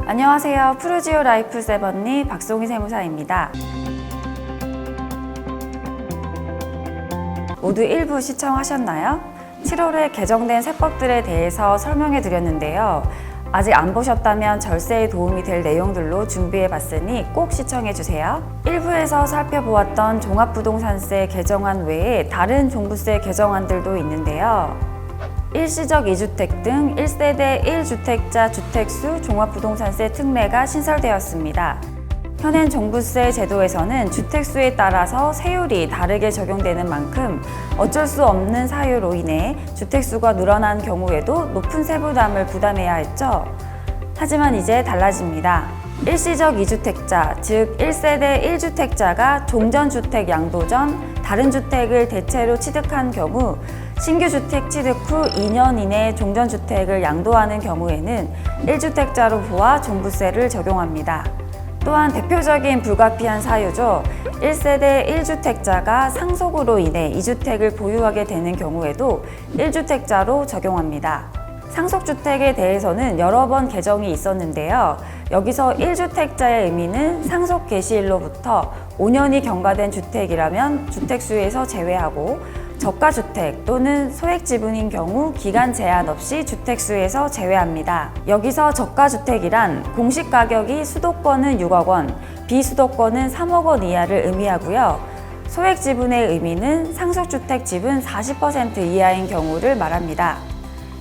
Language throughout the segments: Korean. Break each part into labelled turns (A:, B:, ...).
A: 안녕하세요. 프루지오 라이프 세번니 박송희 세무사입니다. 모두 1부 시청하셨나요? 7월에 개정된 세법들에 대해서 설명해 드렸는데요. 아직 안 보셨다면 절세에 도움이 될 내용들로 준비해 봤으니 꼭 시청해 주세요. 1부에서 살펴보았던 종합부동산세 개정안 외에 다른 종부세 개정안들도 있는데요. 일시적 2주택 등 1세대 1주택자 주택수 종합부동산세 특례가 신설되었습니다. 현행 종부세 제도에서는 주택수에 따라서 세율이 다르게 적용되는 만큼 어쩔 수 없는 사유로 인해 주택수가 늘어난 경우에도 높은 세부담을 부담해야 했죠. 하지만 이제 달라집니다. 일시적 2주택자, 즉 1세대 1주택자가 종전주택 양도 전 다른 주택을 대체로 취득한 경우 신규 주택 취득 후 2년 이내 종전주택을 양도하는 경우에는 1주택자로 보아 종부세를 적용합니다. 또한 대표적인 불가피한 사유죠. 1세대 1주택자가 상속으로 인해 2주택을 보유하게 되는 경우에도 1주택자로 적용합니다. 상속주택에 대해서는 여러 번 개정이 있었는데요. 여기서 1주택자의 의미는 상속 개시일로부터 5년이 경과된 주택이라면 주택수에서 제외하고 저가주택 또는 소액지분인 경우 기간 제한 없이 주택수에서 제외합니다. 여기서 저가주택이란 공시가격이 수도권은 6억 원, 비수도권은 3억 원 이하를 의미하고요. 소액지분의 의미는 상속주택 지분 40% 이하인 경우를 말합니다.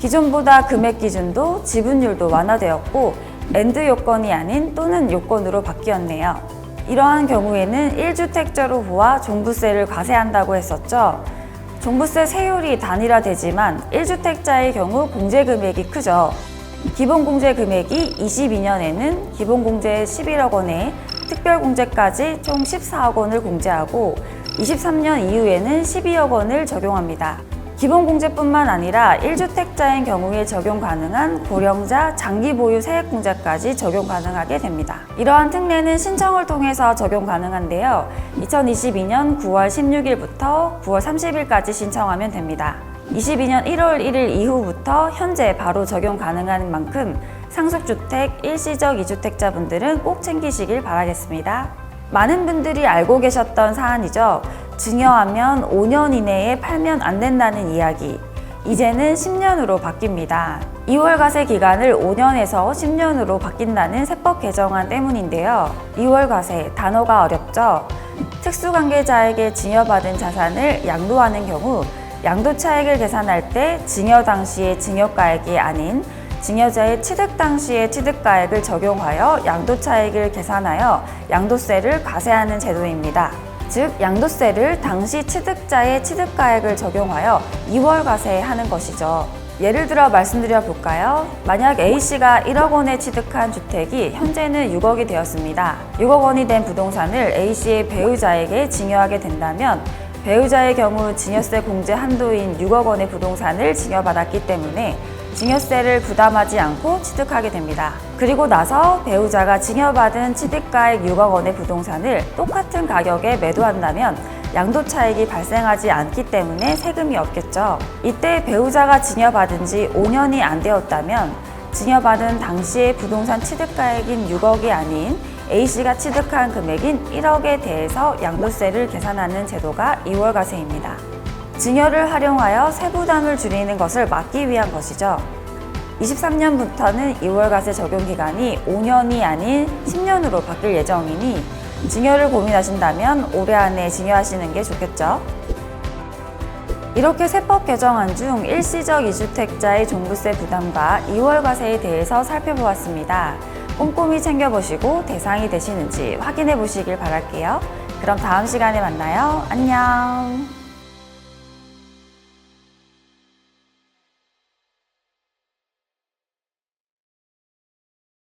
A: 기존보다 금액 기준도 지분율도 완화되었고 AND 요건이 아닌 또는 요건으로 바뀌었네요. 이러한 경우에는 1주택자로 보아 종부세를 과세한다고 했었죠. 종부세 세율이 단일화되지만 1주택자의 경우 공제금액이 크죠. 기본공제금액이 22년에는 기본공제 11억 원에 특별공제까지 총 14억 원을 공제하고 23년 이후에는 12억 원을 적용합니다. 기본공제뿐만 아니라 1주택자인 경우에 적용 가능한 고령자 장기보유 세액공제까지 적용 가능하게 됩니다. 이러한 특례는 신청을 통해서 적용 가능한데요. 2022년 9월 16일부터 9월 30일까지 신청하면 됩니다. 22년 1월 1일 이후부터 현재 바로 적용 가능한 만큼 상속주택, 일시적 2주택자분들은 꼭 챙기시길 바라겠습니다. 많은 분들이 알고 계셨던 사안이죠. 증여하면 5년 이내에 팔면 안 된다는 이야기. 이제는 10년으로 바뀝니다. 2월 과세 기간을 5년에서 10년으로 바뀐다는 세법 개정안 때문인데요. 2월 과세, 단어가 어렵죠? 특수관계자에게 증여받은 자산을 양도하는 경우 양도 차익을 계산할 때 증여 당시의 증여가액이 아닌 증여자의 취득 당시의 취득가액을 적용하여 양도 차익을 계산하여 양도세를 과세하는 제도입니다. 즉, 양도세를 당시 취득자의 취득가액을 적용하여 2월 과세하는 것이죠. 예를 들어 말씀드려 볼까요? 만약 A씨가 1억 원에 취득한 주택이 현재는 6억이 되었습니다. 6억 원이 된 부동산을 A씨의 배우자에게 증여하게 된다면 배우자의 경우 증여세 공제 한도인 6억 원의 부동산을 증여받았기 때문에 증여세를 부담하지 않고 취득하게 됩니다. 그리고 나서 배우자가 증여받은 취득가액 6억 원의 부동산을 똑같은 가격에 매도한다면 양도차익이 발생하지 않기 때문에 세금이 없겠죠. 이때 배우자가 증여받은 지 5년이 안 되었다면 증여받은 당시의 부동산 취득가액인 6억이 아닌 A씨가 취득한 금액인 1억에 대해서 양도세를 계산하는 제도가 2월 과세입니다. 증여를 활용하여 세부담을 줄이는 것을 막기 위한 것이죠. 23년부터는 2월 과세 적용 기간이 5년이 아닌 10년으로 바뀔 예정이니 증여를 고민하신다면 올해 안에 증여하시는 게 좋겠죠. 이렇게 세법 개정안 중 일시적 2주택자의 종부세 부담과 2월 과세에 대해서 살펴보았습니다. 꼼꼼히 챙겨보시고 대상이 되시는지 확인해 보시길 바랄게요. 그럼 다음 시간에 만나요. 안녕.